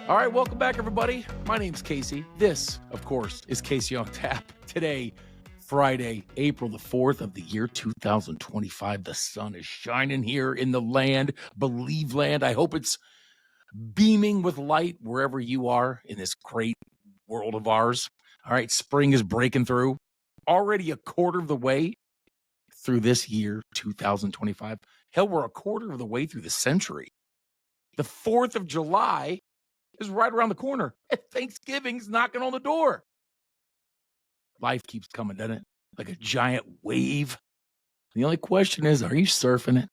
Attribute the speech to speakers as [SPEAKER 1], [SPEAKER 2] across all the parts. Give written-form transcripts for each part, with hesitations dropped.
[SPEAKER 1] All right, welcome back, everybody. My name's Casey. This, of course, is Casey on Tap. Today, Friday, April the 4th of the year 2025. The sun is shining here in the land, Believe land. I hope it's beaming with light wherever you are in this great world of ours. All right, spring is breaking through. Already a quarter of the way through this year, 2025. Hell, we're a quarter of the way through the century. The 4th of July is right around the corner. And Thanksgiving's knocking on the door. Life keeps coming, doesn't it? Like a giant wave. The only question is, are you surfing it?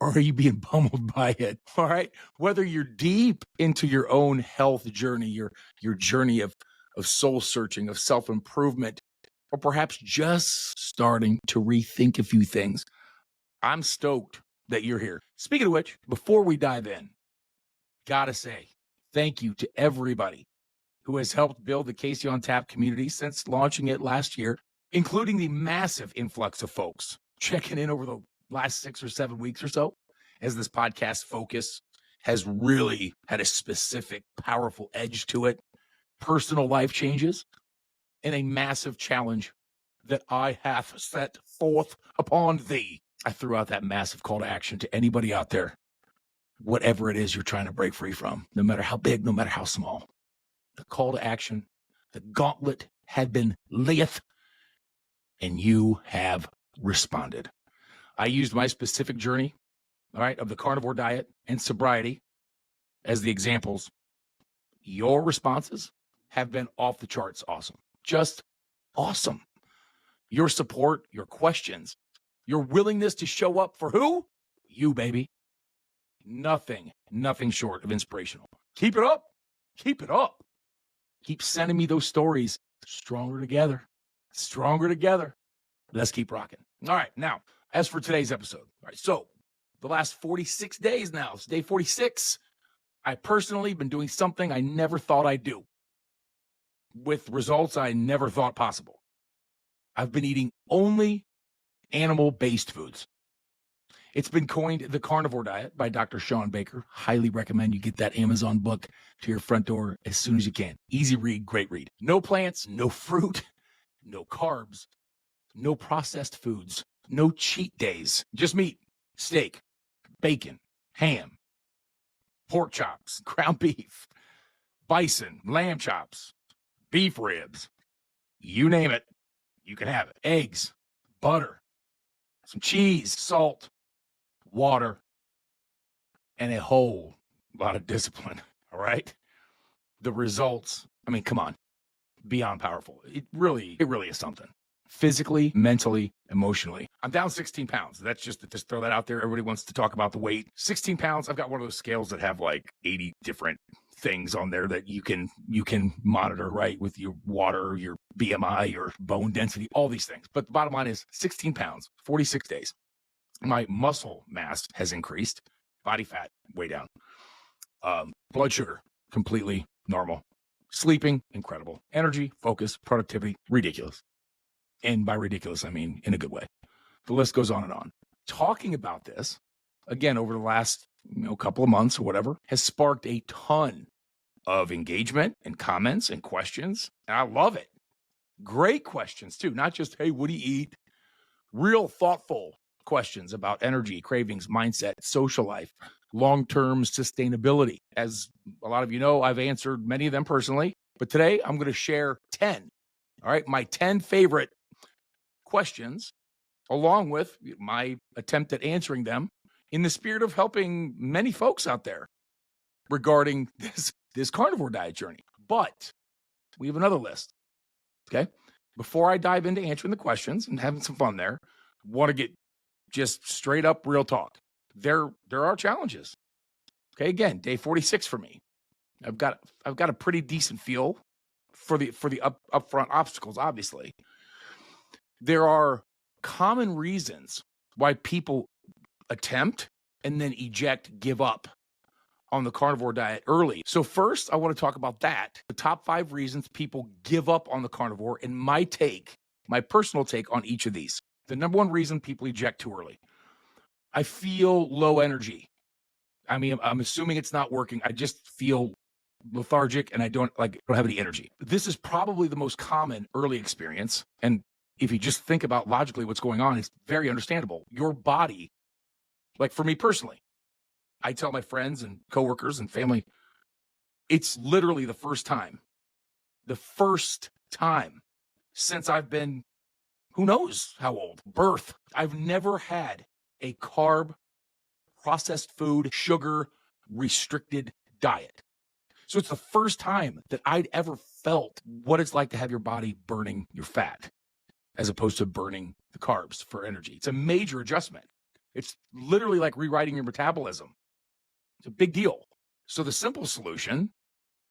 [SPEAKER 1] Or are you being pummeled by it? All right. Whether you're deep into your own health journey, your journey of soul searching, of self-improvement, or perhaps just starting to rethink a few things, I'm stoked that you're here. Speaking of which, before we dive in, gotta say, thank you to everybody who has helped build the Casey on Tap community since launching it last year, including the massive influx of folks checking in over the last 6 or 7 weeks or so, as this podcast focus has really had a specific, powerful edge to it, personal life changes, and a massive challenge that I have set forth upon thee. I threw out that massive call to action to anybody out there. Whatever it is you're trying to break free from, no matter how big, no matter how small. The call to action, the gauntlet had been laid, and you have responded. I used my specific journey, all right, of the carnivore diet and sobriety as the examples. Your responses have been off the charts awesome. Just awesome. Your support, your questions, your willingness to show up for who? You, baby. Nothing short of inspirational. Keep it up. Keep it up. Keep sending me those stories. Stronger together. Stronger together. Let's keep rocking. All right. Now, as for today's episode, all right, so the last 46 days now, it's day 46, I personally been doing something I never thought I'd do with results I never thought possible. I've been eating only animal-based foods. It's been coined the carnivore diet by Dr. Sean Baker. Highly recommend you get that Amazon book to your front door as soon as you can. Easy read, great read. No plants, no fruit, no carbs, no processed foods, no cheat days. Just meat, steak, bacon, ham, pork chops, ground beef, bison, lamb chops, beef ribs. You name it, you can have it. Eggs, butter, some cheese, salt, water, and a whole lot of discipline. All right. The results, I mean, come on, beyond powerful. It really is something. Physically, mentally, emotionally. I'm down 16 pounds. That's just throw that out there. Everybody wants to talk about the weight. 16 pounds. I've got one of those scales that have like 80 different things on there that you can monitor, right? With your water, your BMI, your bone density, all these things. But the bottom line is 16 pounds, 46 days. My muscle mass has increased, body fat way down, blood sugar completely normal, sleeping incredible, energy, focus, productivity ridiculous, and by ridiculous I mean in a good way. The list goes on and on. Talking about this again over the last couple of months or whatever has sparked a ton of engagement and comments and questions, and I love it. Great questions too, not just hey, what do you eat? Real thoughtful questions about energy, cravings, mindset, social life, long-term sustainability. As a lot of you know, I've answered many of them personally, but today I'm going to share 10. All right, my 10 favorite questions, along with my attempt at answering them in the spirit of helping many folks out there regarding this carnivore diet journey. But we have another list. Okay. Before I dive into answering the questions and having some fun there, want to get just straight up real talk. There are challenges. Okay, again, day 46 for me. I've got a pretty decent feel for the upfront obstacles. Obviously, there are common reasons why people attempt and then eject, give up on the carnivore diet early. So first, I want to talk about that. The top 5 reasons people give up on the carnivore, and my personal take on each of these. The number 1 reason people eject too early. I feel low energy. I mean, I'm assuming it's not working. I just feel lethargic and I don't have any energy. This is probably the most common early experience. And if you just think about logically what's going on, it's very understandable. Your body, like for me personally, I tell my friends and coworkers and family, it's literally the first time since I've been, who knows how old, birth. I've never had a carb, processed food, sugar restricted diet. So it's the first time that I'd ever felt what it's like to have your body burning your fat as opposed to burning the carbs for energy. It's a major adjustment. It's literally like rewriting your metabolism. It's a big deal. So the simple solution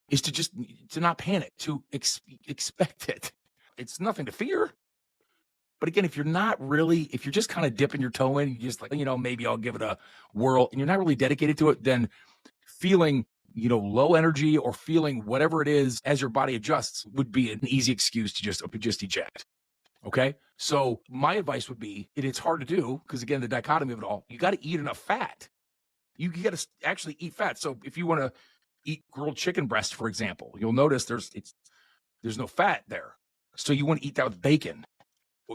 [SPEAKER 1] is to not panic, to expect it. It's nothing to fear. But again, if you're just kind of dipping your toe in, you just maybe I'll give it a whirl, and you're not really dedicated to it, then feeling, low energy or feeling whatever it is as your body adjusts would be an easy excuse to just eject. Okay. So my advice would be, it's hard to do because again, the dichotomy of it all, you got to eat enough fat. You got to actually eat fat. So if you want to eat grilled chicken breast, for example, you'll notice there's no fat there. So you want to eat that with bacon.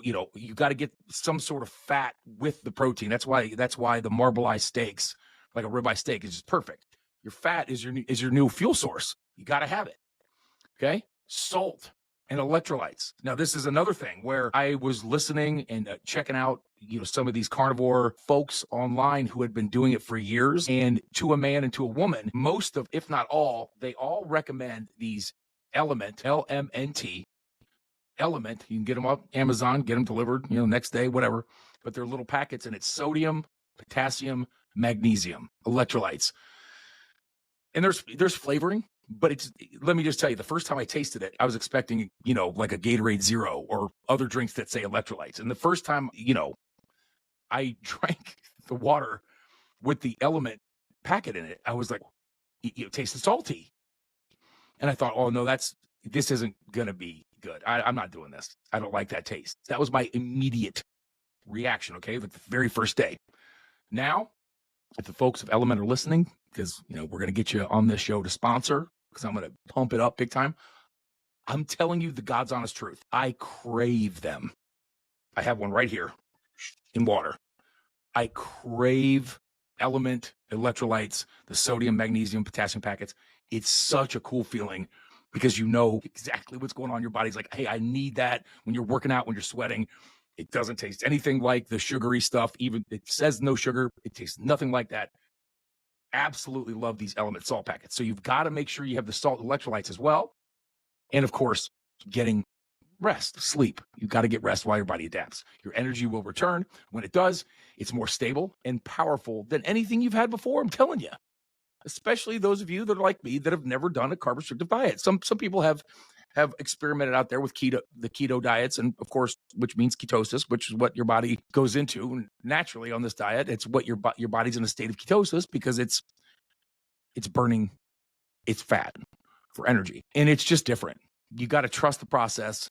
[SPEAKER 1] You got to get some sort of fat with the protein. That's why the marbleized steaks, like a ribeye steak, is just perfect. Your fat is your new fuel source. You got to have it. Okay. Salt and electrolytes. Now, this is another thing where I was listening and checking out, some of these carnivore folks online who had been doing it for years. And to a man and to a woman, most of, if not all, they all recommend these Element, LMNT, Element. You can get them up Amazon, get them delivered, next day, whatever. But they're little packets, and it's sodium, potassium, magnesium, electrolytes. And there's flavoring, but let me just tell you, the first time I tasted it, I was expecting, like a Gatorade Zero or other drinks that say electrolytes. And the first time, I drank the water with the Element packet in it, I was like, it tasted salty. And I thought, oh no, this isn't going to be good. I'm not doing this. I don't like that taste. That was my immediate reaction. Okay. Like the very first day. Now, if the folks of Element are listening, because, we're going to get you on this show to sponsor, because I'm going to pump it up big time. I'm telling you the God's honest truth. I crave them. I have one right here in water. I crave Element electrolytes, the sodium, magnesium, potassium packets. It's such a cool feeling because you know exactly what's going on in your body's like, hey, I need that when you're working out, when you're sweating. It doesn't taste anything like the sugary stuff. Even it says no sugar. It tastes nothing like that. Absolutely love these Element salt packets. So you've got to make sure you have the salt electrolytes as well. And of course, getting rest, sleep. You've got to get rest while your body adapts. Your energy will return. When it does, it's more stable and powerful than anything you've had before. I'm telling you, especially those of you that are like me that have never done a carb restrictive diet. Some people have experimented out there with the keto diets, and of course, which means ketosis, which is what your body goes into. And naturally on this diet, it's what your body's in a state of ketosis because it's burning its fat for energy, and it's just different. You got to trust the process.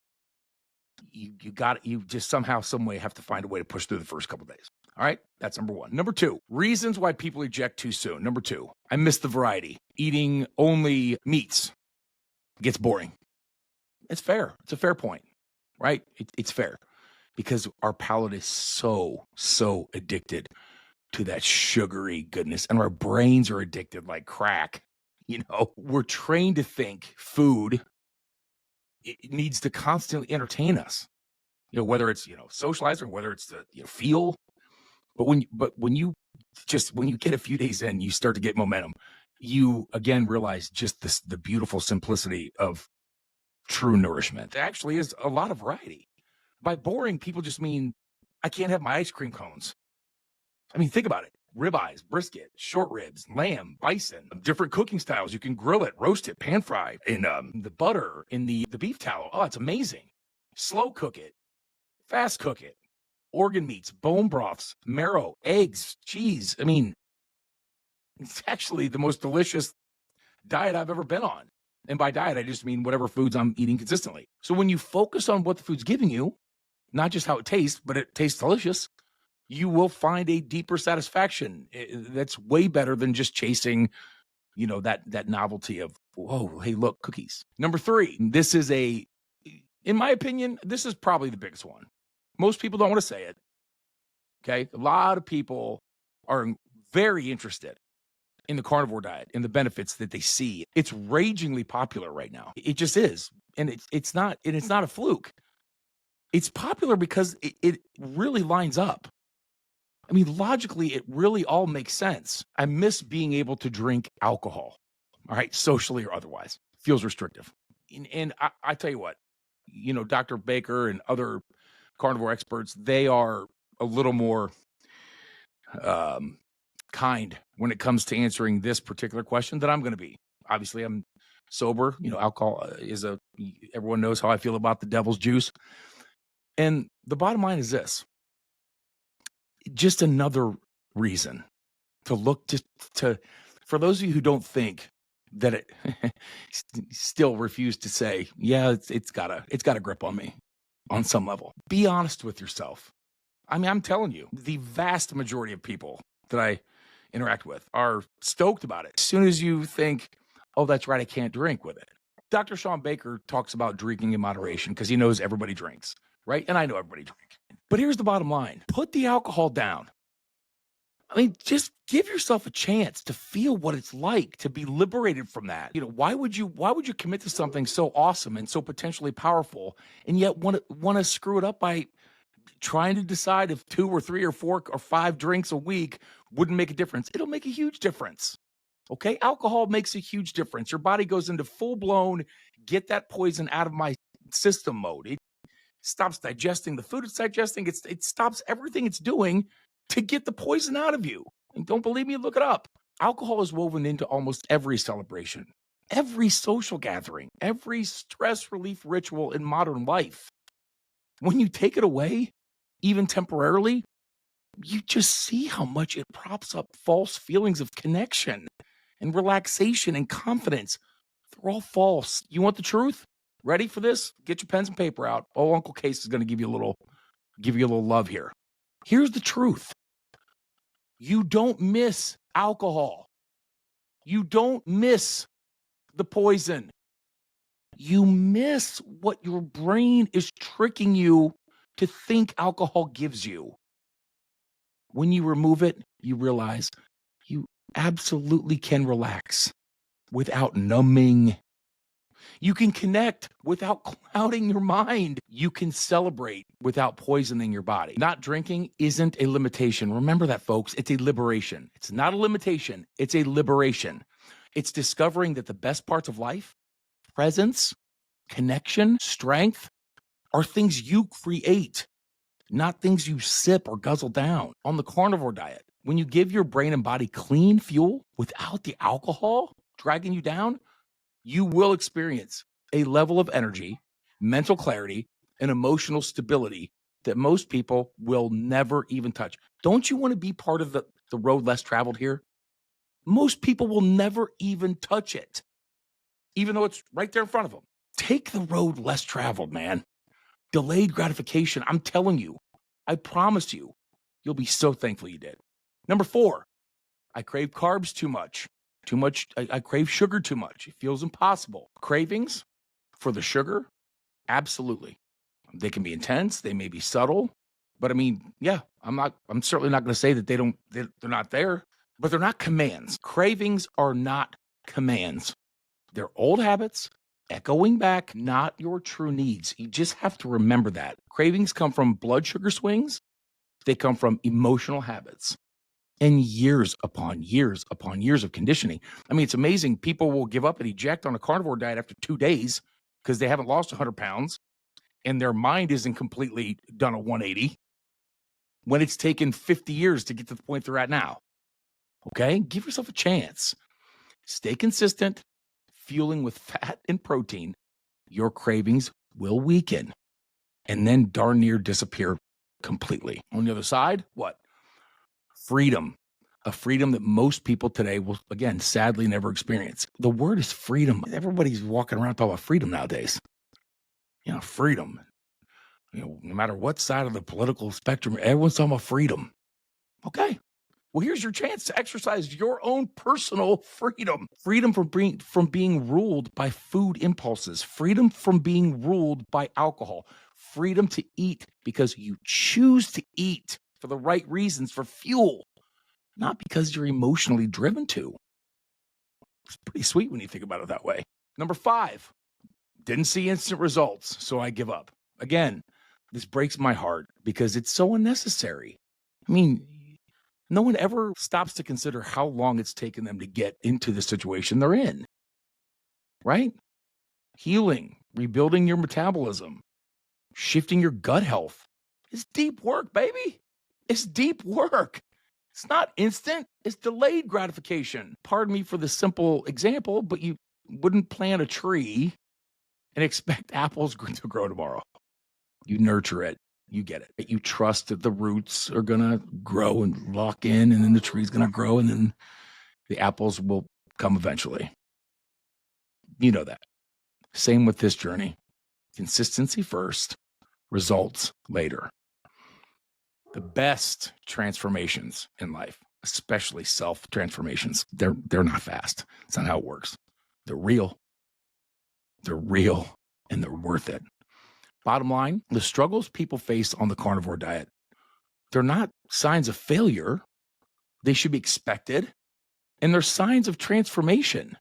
[SPEAKER 1] You just somehow, some way have to find a way to push through the first couple of days. All right. That's number one. Number two, reasons why people eject too soon. Number two, I miss the variety. Eating only meats gets boring. It's fair. It's a fair point, right? It's fair because our palate is so addicted to that sugary goodness, and our brains are addicted like crack. We're trained to think food, it needs to constantly entertain us, whether it's, socialize or whether it's the, feel. But when you get a few days in, you start to get momentum. You again realize just the beautiful simplicity of true nourishment. There actually is a lot of variety. By boring, people just mean I can't have my ice cream cones. I mean, think about it. Ribeyes, brisket, short ribs, lamb, bison, different cooking styles. You can grill it, roast it, pan fry, in the butter, in the beef tallow. Oh, it's amazing. Slow cook it, fast cook it. Organ meats, bone broths, marrow, eggs, cheese. I mean, it's actually the most delicious diet I've ever been on. And by diet, I just mean whatever foods I'm eating consistently. So when you focus on what the food's giving you, not just how it tastes, but it tastes delicious, you will find a deeper satisfaction that's way better than just chasing, that novelty of Whoa, hey, look, cookies. Number three, in my opinion, this is probably the biggest one. Most people don't want to say it. Okay. A lot of people are very interested in the carnivore diet and the benefits that they see. It's ragingly popular right now. It just is. And it's not a fluke. It's popular because it really lines up. I mean, logically, it really all makes sense. I miss being able to drink alcohol, all right, socially or otherwise. Feels restrictive. And I tell you what, Dr. Baker and other carnivore experts, they are a little more kind when it comes to answering this particular question than I'm going to be. Obviously, I'm sober. Alcohol everyone knows how I feel about the devil's juice. And the bottom line is this: just another reason to look for those of you who don't think that it still refuse to say, yeah, it's got a grip on me on some level. Be honest with yourself. I mean, I'm telling you, the vast majority of people that I interact with are stoked about it. As soon as you think, oh, that's right, I can't drink with it. Dr. Sean Baker talks about drinking in moderation because he knows everybody drinks, right? And I know everybody drinks. But here's the bottom line. Put the alcohol down. I mean, just give yourself a chance to feel what it's like to be liberated from that. Why would you commit to something so awesome and so potentially powerful and yet want to screw it up by trying to decide if 2 or 3 or 4 or 5 drinks a week wouldn't make a difference? It'll make a huge difference. Okay? Alcohol makes a huge difference. Your body goes into full-blown, get that poison out of my system mode. It stops digesting the food it's digesting. It stops everything it's doing to get the poison out of you. And don't believe me? Look it up. Alcohol is woven into almost every celebration, every social gathering, every stress relief ritual in modern life. When you take it away, even temporarily, you just see how much it props up false feelings of connection and relaxation and confidence. They're all false. You want the truth? Ready for this? Get your pens and paper out. Oh, Uncle Case is going to give you a little love here. Here's the truth. You don't miss alcohol. You don't miss the poison. You miss what your brain is tricking you to think alcohol gives you. When you remove it, you realize you absolutely can relax without numbing. You can connect without clouding your mind. You can celebrate without poisoning your body. Not drinking isn't a limitation. Remember that, folks. It's a liberation. It's not a limitation. It's a liberation. It's discovering that the best parts of life, presence, connection, strength, are things you create, not things you sip or guzzle down. On the carnivore diet, when you give your brain and body clean fuel without the alcohol dragging you down, you will experience a level of energy, mental clarity, and emotional stability that most people will never even touch. Don't you want to be part of the road less traveled here? Most people will never even touch it, even though it's right there in front of them. Take the road less traveled, man. Delayed gratification. I'm telling you, I promise you, you'll be so thankful you did. Number 4, I crave carbs too much. I crave sugar too much. It feels impossible. Cravings for the sugar, absolutely. They can be intense. They may be subtle. But I mean, yeah, I'm certainly not going to say that they're not there, but they're not commands. Cravings are not commands. They're old habits echoing back, not your true needs. You just have to remember that. Cravings come from blood sugar swings. They come from emotional habits and years upon years upon years of conditioning. I mean, it's amazing. People will give up and eject on a carnivore diet after 2 days because they haven't lost 100 pounds and their mind isn't completely done a 180 when it's taken 50 years to get to the point they're at now. Okay? Give yourself a chance. Stay consistent, fueling with fat and protein. Your cravings will weaken and then darn near disappear completely. On the other side, what? Freedom. A freedom that most people today will, again, sadly never experience. The word is freedom. Everybody's walking around talking about freedom nowadays. Freedom. No matter what side of the political spectrum, everyone's talking about freedom. Okay. Well, here's your chance to exercise your own personal freedom. Freedom from being ruled by food impulses, freedom from being ruled by alcohol, freedom to eat because you choose to eat for the right reasons, for fuel, not because you're emotionally driven to. It's pretty sweet when you think about it that way. Number 5, didn't see instant results, so I give up. Again, this breaks my heart because it's so unnecessary. I mean, no one ever stops to consider how long it's taken them to get into the situation they're in, right? Healing, rebuilding your metabolism, shifting your gut health. It's deep work, baby. It's deep work. It's not instant. It's delayed gratification. Pardon me for the simple example, but you wouldn't plant a tree and expect apples to grow tomorrow. You nurture it. You get it. You trust that the roots are going to grow and lock in, and then the tree's going to grow, and then the apples will come eventually. You know that. Same with this journey. Consistency first, results later. The best transformations in life, especially self-transformations, they're not fast. It's not how it works. They're real. They're real, and they're worth it. Bottom line, the struggles people face on the carnivore diet, they're not signs of failure. They should be expected, and they're signs of transformation.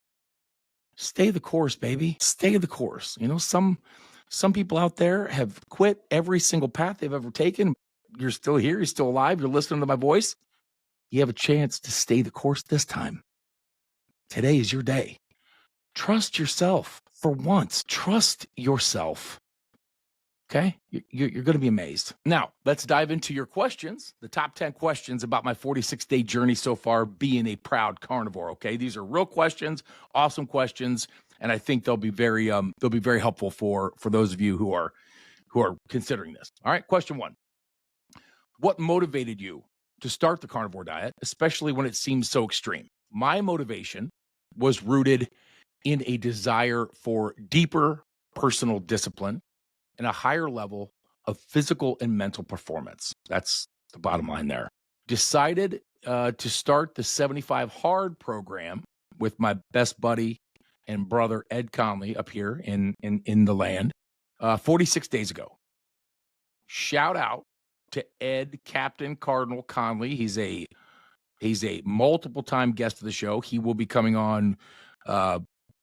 [SPEAKER 1] Stay the course, baby. Stay the course. You know, some people out there have quit every single path they've ever taken. You're still here. You're still alive. You're listening to my voice. You have a chance to stay the course this time. Today is your day. Trust yourself for once. Trust yourself. Okay? You're going to be amazed. Now, let's dive into your questions, the top 10 questions about my 46-day journey so far being a proud carnivore, okay? These are real questions, awesome questions, and I think they'll be very helpful for those of you who are considering this. All right, question 1. What motivated you to start the carnivore diet, especially when it seems so extreme? My motivation was rooted in a desire for deeper personal discipline and a higher level of physical and mental performance. That's the bottom line there. Decided to start the 75 Hard program with my best buddy and brother, Ed Conley, up here in the land 46 days ago. Shout out to Ed Captain Cardinal Conley. He's a multiple time guest of the show. He will be coming on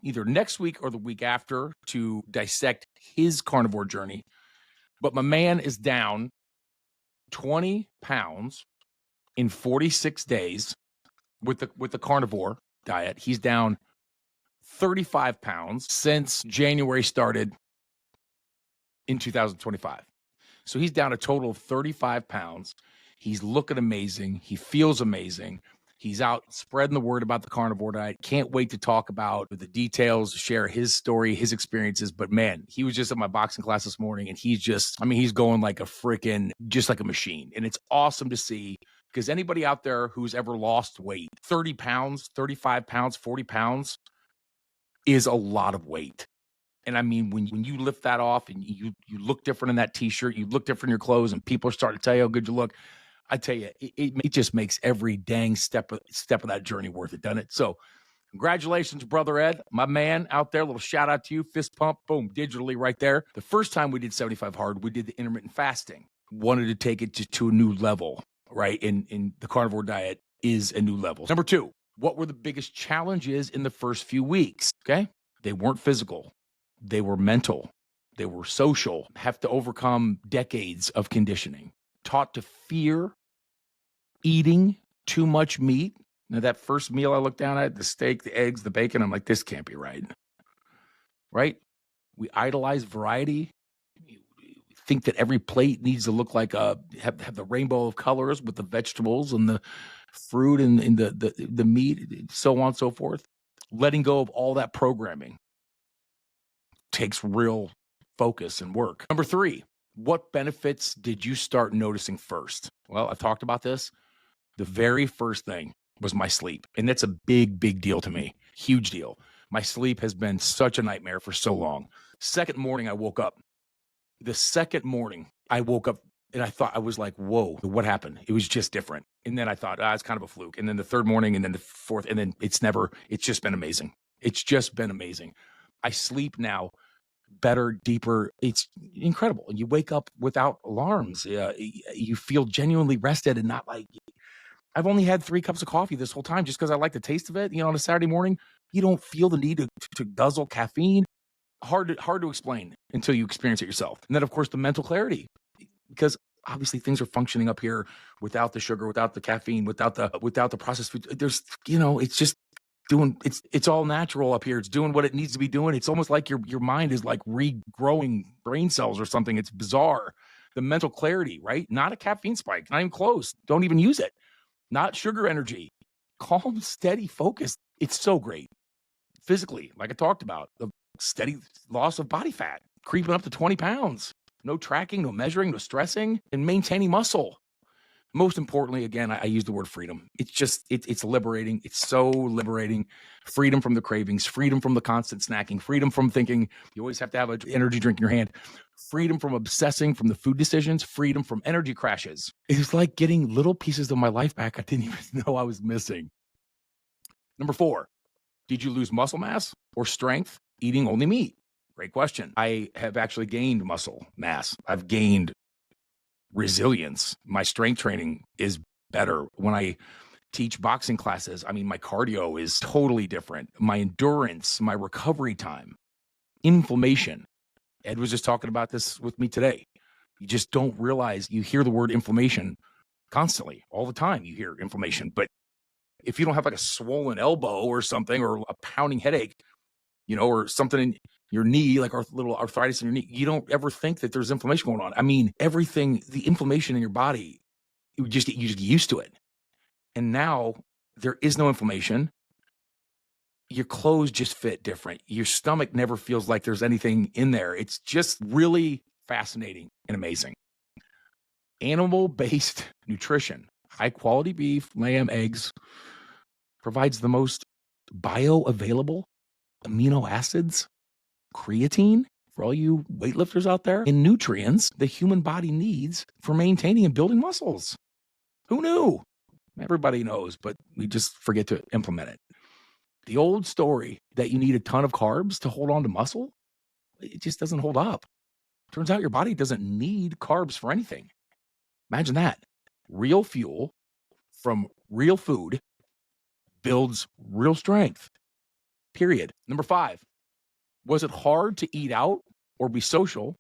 [SPEAKER 1] either next week or the week after to dissect his carnivore journey. But my man is down 20 pounds in 46 days with the carnivore diet. He's down 35 pounds since January started in 2025. So he's down a total of 35 pounds. He's looking amazing. He feels amazing. He's out spreading the word about the carnivore diet. Can't wait to talk about the details, share his story, his experiences. But man, he was just at my boxing class this morning, and he's going like just like a machine. And it's awesome to see, because anybody out there who's ever lost weight, 30 pounds, 35 pounds, 40 pounds is a lot of weight. And I mean, when you lift that off and you look different in that t-shirt, you look different in your clothes, and people are starting to tell you how good you look, I tell you, it just makes every dang step of that journey worth it, doesn't it? So congratulations, brother Ed, my man out there. Little shout out to you. Fist pump, boom, digitally right there. The first time we did 75 Hard, we did the intermittent fasting. Wanted to take it to a new level, right? In the carnivore diet is a new level. Number 2, what were the biggest challenges in the first few weeks? Okay. They weren't physical. They were mental. They were social. Have to overcome decades of conditioning. Taught to fear eating too much meat. Now, that first meal I looked down at, the steak, the eggs, the bacon, I'm like, this can't be right. Right? We idolize variety. We think that every plate needs to look like have the rainbow of colors with the vegetables and the fruit and the meat, so on and so forth. Letting go of all that programming takes real focus and work. Number 3, what benefits did you start noticing first? Well, I've talked about this. The very first thing was my sleep. And that's a big, big deal to me. Huge deal. My sleep has been such a nightmare for so long. Second morning I woke up. The second morning I woke up and I was like, whoa, what happened? It was just different. And then I thought, it's kind of a fluke. And then the third morning, and then the fourth, and then it's just been amazing. It's just been amazing. I sleep now better, deeper. It's incredible. You wake up without alarms. You feel genuinely rested and not like, I've only had 3 cups of coffee this whole time just because I like the taste of it. On a Saturday morning, you don't feel the need to guzzle caffeine. Hard to explain until you experience it yourself. And then, of course, the mental clarity, because obviously things are functioning up here without the sugar, without the caffeine, without the processed food. There's, it's just it's all natural up here. It's doing what it needs to be doing. It's almost like your mind is like regrowing brain cells or something. It's bizarre. The mental clarity, right? Not a caffeine spike, not even close. Don't even use it. Not sugar energy. Calm, steady, focused. It's so great. Physically, like I talked about, the steady loss of body fat, creeping up to 20 pounds. No tracking, no measuring, no stressing, and maintaining muscle. Most importantly, again, I use the word freedom. It's just, it's liberating. It's so liberating. Freedom from the cravings, freedom from the constant snacking, freedom from thinking you always have to have an energy drink in your hand, freedom from obsessing from the food decisions, freedom from energy crashes. It's like getting little pieces of my life back I didn't even know I was missing. Number 4, did you lose muscle mass or strength eating only meat? Great question. I have actually gained muscle mass. I've gained resilience. My strength training is better. When I teach boxing classes, my cardio is totally different. My endurance, my recovery time, inflammation. Ed was just talking about this with me today. You just don't realize, you hear the word inflammation constantly, all the time. You hear inflammation, but if you don't have like a swollen elbow or something, or a pounding headache, or something in your knee, like a little arthritis in your knee, you don't ever think that there's inflammation going on. Everything, the inflammation in your body, you just get used to it. And now there is no inflammation. Your clothes just fit different. Your stomach never feels like there's anything in there. It's just really fascinating and amazing. Animal-based nutrition, high quality beef, lamb, eggs, provides the most bioavailable amino acids, creatine for all you weightlifters out there, and nutrients the human body needs for maintaining and building muscles. Who knew? Everybody knows, but we just forget to implement it. The old story that you need a ton of carbs to hold on to muscle, it just doesn't hold up. Turns out your body doesn't need carbs for anything. Imagine that. Real fuel from real food builds real strength. Period. Number 5, was it hard to eat out or be social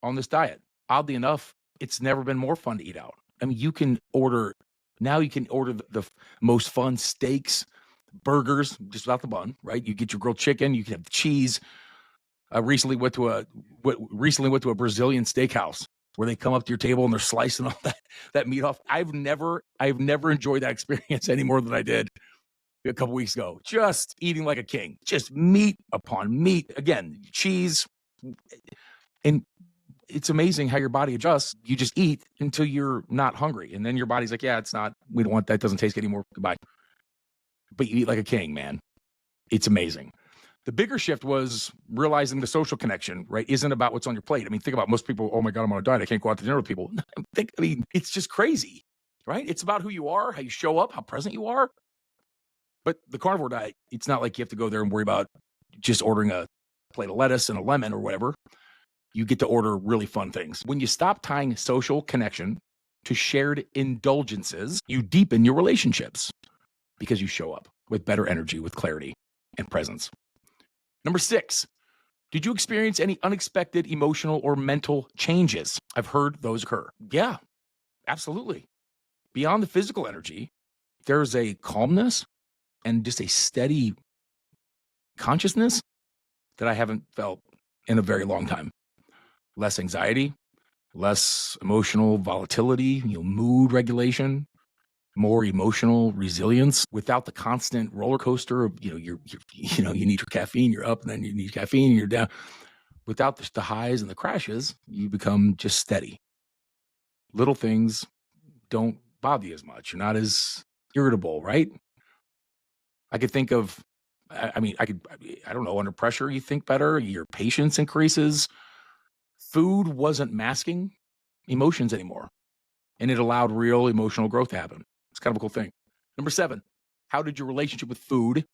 [SPEAKER 1] on this diet? Oddly enough, it's never been more fun to eat out. You can order the most fun steaks, burgers, just without the bun, right? You get your grilled chicken, you can have the cheese. I recently went to a Brazilian steakhouse where they come up to your table and they're slicing all that meat off. I've never enjoyed that experience any more than I did a couple weeks ago. Just eating like a king, just meat upon meat. Again, cheese. And it's amazing how your body adjusts. You just eat until you're not hungry. And then your body's like, yeah, we don't want that. Doesn't taste good anymore. Goodbye. But you eat like a king, man. It's amazing. The bigger shift was realizing the social connection, right? Isn't about what's on your plate. Think about most people, oh my God, I'm on a diet. I can't go out to dinner with people. It's just crazy, right? It's about who you are, how you show up, how present you are. But the carnivore diet, it's not like you have to go there and worry about just ordering a plate of lettuce and a lemon or whatever. You get to order really fun things. When you stop tying social connection to shared indulgences, you deepen your relationships because you show up with better energy, with clarity and presence. Number 6, did you experience any unexpected emotional or mental changes? I've heard those occur. Yeah, absolutely. Beyond the physical energy, there's a calmness and just a steady consciousness that I haven't felt in a very long time. Less anxiety, less emotional volatility, mood regulation, more emotional resilience without the constant roller coaster of, you need your caffeine, you're up, and then you need caffeine and you're down. Without the highs and the crashes, you become just steady. Little things don't bother you as much. You're not as irritable, right? I could think of, I don't know, under pressure, you think better, your patience increases. Food wasn't masking emotions anymore, and it allowed real emotional growth to happen. It's kind of a cool thing. Number 7, how did your relationship with food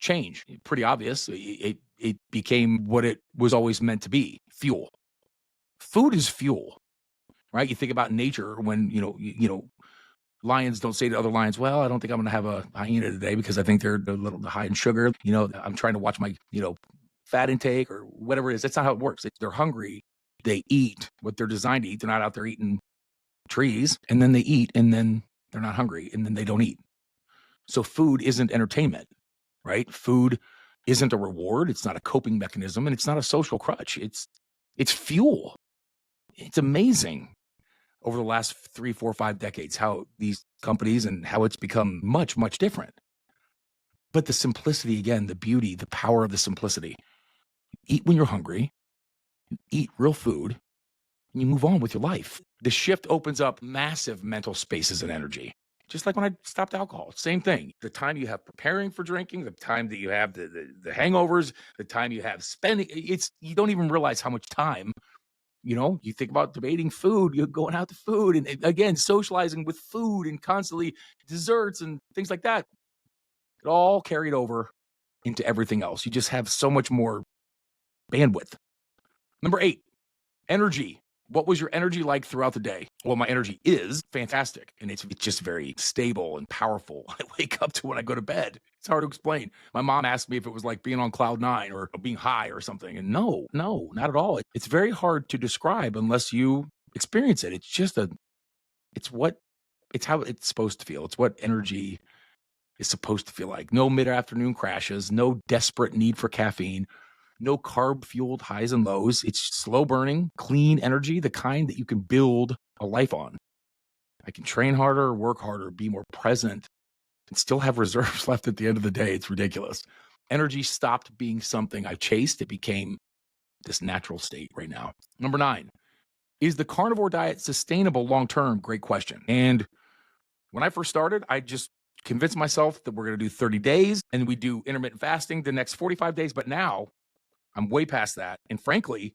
[SPEAKER 1] change? Pretty obvious. It became what it was always meant to be, fuel. Food is fuel, right? You think about nature when, lions don't say to other lions, well, I don't think I'm going to have a hyena today because I think they're a little high in sugar. I'm trying to watch my, fat intake or whatever it is. That's not how it works. They're hungry. They eat what they're designed to eat. They're not out there eating trees, and then they eat, and then they're not hungry, and then they don't eat. So food isn't entertainment, right? Food isn't a reward. It's not a coping mechanism, and it's not a social crutch. It's fuel. It's amazing over the last 3, 4, 5 decades how these companies and how it's become much, much different. But the simplicity, again, the beauty, the power of the simplicity. Eat when you're hungry, eat real food, and you move on with your life. The shift opens up massive mental spaces and energy. Just like when I stopped alcohol, same thing. The time you have preparing for drinking, the time that you have the hangovers, the time you have spending, you don't even realize how much time. You think about debating food, you're going out to food, and again, socializing with food and constantly desserts and things like that. It all carried over into everything else. You just have so much more bandwidth. Number 8, energy. What was your energy like throughout the day? Well, my energy is fantastic, and it's just very stable and powerful. I wake up to when I go to bed. It's hard to explain. My mom asked me if it was like being on cloud 9 or being high or something, and no, not at all. It's very hard to describe unless you experience it. It's how it's supposed to feel. It's what energy is supposed to feel like. No mid-afternoon crashes, no desperate need for caffeine, no carb-fueled highs and lows. It's slow burning, clean energy, the kind that you can build a life on. I can train harder, work harder, be more present, and still have reserves left at the end of the day. It's ridiculous. Energy stopped being something I chased. It became this natural state right now. Number 9, is the carnivore diet sustainable long-term? Great question. And when I first started, I just convinced myself that we're going to do 30 days and we do intermittent fasting the next 45 days. But now I'm way past that. And frankly,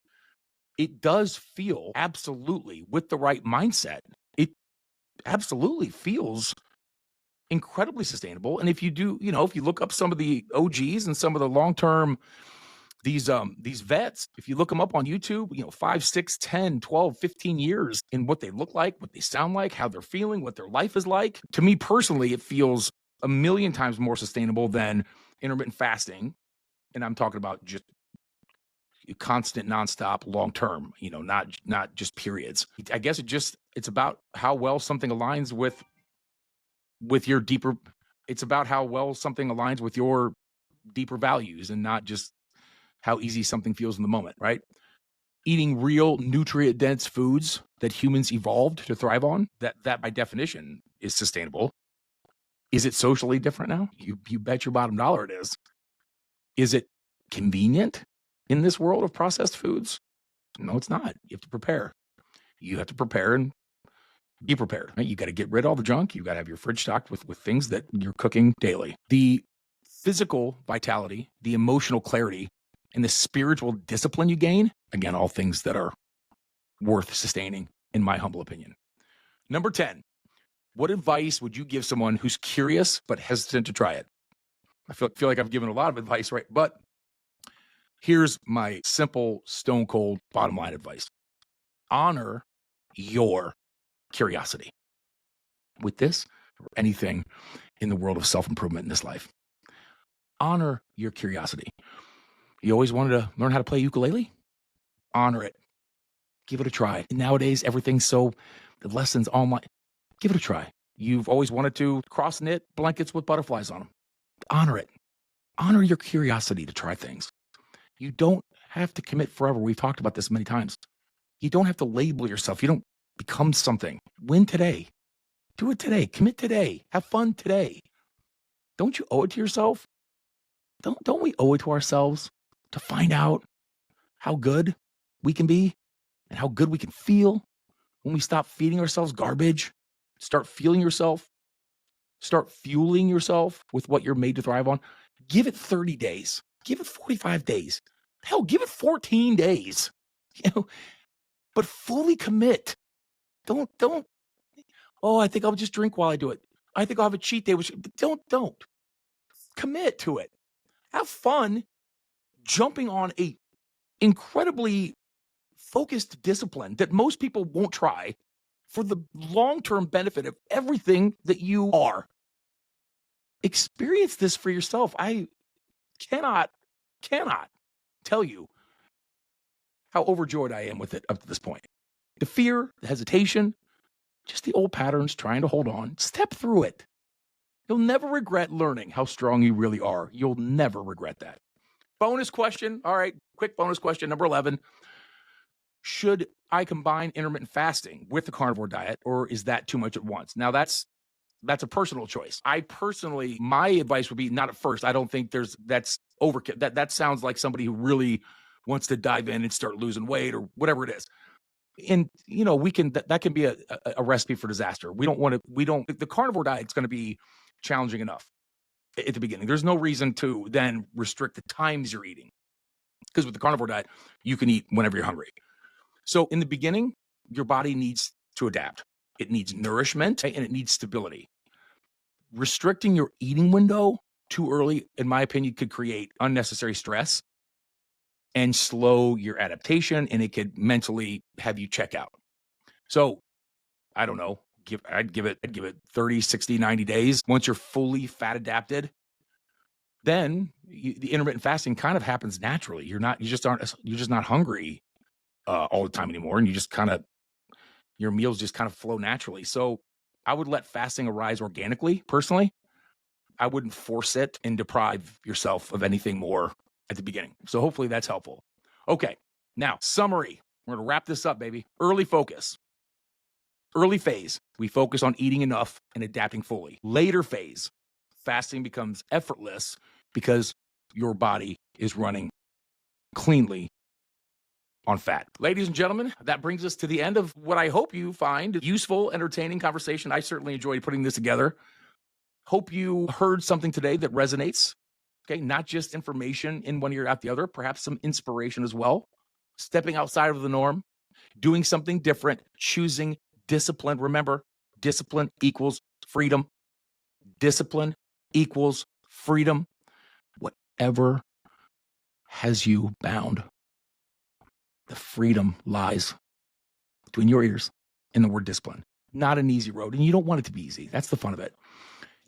[SPEAKER 1] it does feel absolutely, with the right mindset, it absolutely feels incredibly sustainable. And if you do, if you look up some of the OGs and some of the long-term, these vets, if you look them up on YouTube, 5, 6, 10, 12, 15 years in what they look like, what they sound like, how they're feeling, what their life is like. To me personally, it feels a million times more sustainable than intermittent fasting. And I'm talking about just constant, nonstop, long term, not just periods. I guess it's about how well something aligns with your deeper. It's about how well something aligns with your deeper values and not just how easy something feels in the moment, right? Eating real nutrient dense foods that humans evolved to thrive on, that by definition is sustainable. Is it socially different now? You bet your bottom dollar it is. Is it convenient in this world of processed foods? No, it's not. You have to prepare. You have to prepare and be prepared. Right? You got to get rid of all the junk. You got to have your fridge stocked with things that you're cooking daily. The physical vitality, the emotional clarity, and the spiritual discipline you gain, again, all things that are worth sustaining, in my humble opinion. Number 10, what advice would you give someone who's curious but hesitant to try it? I feel like I've given a lot of advice, right? But here's my simple, stone cold, bottom line advice. Honor your curiosity with this or anything in the world of self-improvement in this life. Honor your curiosity. You always wanted to learn how to play ukulele? Honor it. Give it a try. Nowadays, everything's the lessons online. Give it a try. You've always wanted to cross knit blankets with butterflies on them. Honor it. Honor your curiosity to try things. You don't have to commit forever. We've talked about this many times. You don't have to label yourself. You don't become something. Win today. Do it today. Commit today. Have fun today. Don't you owe it to yourself? Don't we owe it to ourselves to find out how good we can be and how good we can feel when we stop feeding ourselves garbage, start feeling yourself, start fueling yourself with what you're made to thrive on? Give it 30 days. Give it 45 days. Hell, give it 14 days. But fully commit. Don't, I think I'll just drink while I do it. I think I'll have a cheat day. Don't commit to it. Have fun jumping on a incredibly focused discipline that most people won't try for the long-term benefit of everything that you are. Experience this for yourself. I cannot tell you how overjoyed I am with it up to this point. The fear, the hesitation, just the old patterns trying to hold on. Step through it. You'll never regret learning how strong you really are. You'll never regret that. Bonus question. All right, quick bonus question. Number 11. Should I combine intermittent fasting with the carnivore diet, or is that too much at once? Now, that's a personal choice. My advice would be not at first. I don't think that's overkill. That sounds like somebody who really wants to dive in and start losing weight or whatever it is. And that can be a recipe for disaster. The carnivore diet's going to be challenging enough at the beginning. There's no reason to then restrict the times you're eating, because with the carnivore diet, you can eat whenever you're hungry. So in the beginning, your body needs to adapt. It needs nourishment and it needs stability. Restricting your eating window too early, in my opinion, could create unnecessary stress and slow your adaptation, and it could mentally have you check out. So I don't know. I'd give it 30, 60, 90 days. Once you're fully fat adapted, then the intermittent fasting kind of happens naturally. You're just not hungry all the time anymore, and your meals just kind of flow naturally. So I would let fasting arise organically. Personally, I wouldn't force it and deprive yourself of anything more at the beginning. So hopefully that's helpful. Okay, now summary. We're going to wrap this up, baby. Early focus. Early phase, we focus on eating enough and adapting fully. Later phase, fasting becomes effortless because your body is running cleanly on fat. Ladies and gentlemen, that brings us to the end of what I hope you find useful, entertaining conversation. I certainly enjoyed putting this together. Hope you heard something today that resonates. Okay, not just information in one ear out the other, perhaps some inspiration as well. Stepping outside of the norm, doing something different, choosing discipline. Remember, discipline equals freedom. Discipline equals freedom. Whatever has you bound, the freedom lies between your ears and the word discipline. Not an easy road, and you don't want it to be easy. That's the fun of it.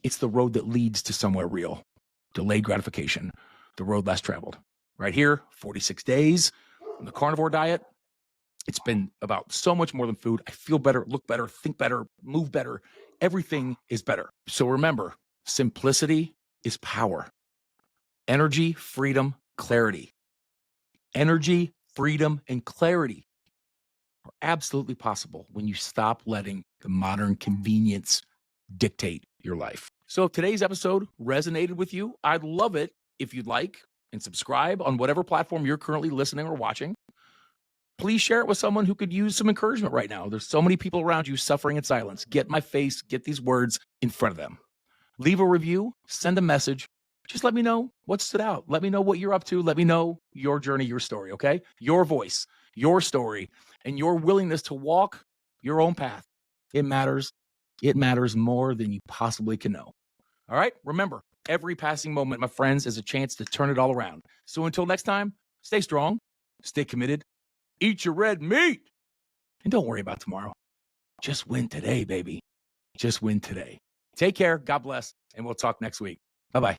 [SPEAKER 1] It's the road that leads to somewhere real. Delayed gratification, the road less traveled. Right here, 46 days on the carnivore diet. It's been about so much more than food. I feel better, look better, think better, move better. Everything is better. So remember, simplicity is power. Energy, freedom, clarity. Energy, freedom, and clarity are absolutely possible when you stop letting the modern convenience dictate your life. So if today's episode resonated with you, I'd love it if you'd like and subscribe on whatever platform you're currently listening or watching. Please share it with someone who could use some encouragement right now. There's so many people around you suffering in silence. Get my face, get these words in front of them. Leave a review, send a message. Just let me know what stood out. Let me know what you're up to. Let me know your journey, your story, okay? Your voice, your story, and your willingness to walk your own path. It matters. It matters more than you possibly can know. All right? Remember, every passing moment, my friends, is a chance to turn it all around. So until next time, stay strong, stay committed, eat your red meat, and don't worry about tomorrow. Just win today, baby. Just win today. Take care. God bless. And we'll talk next week. Bye-bye.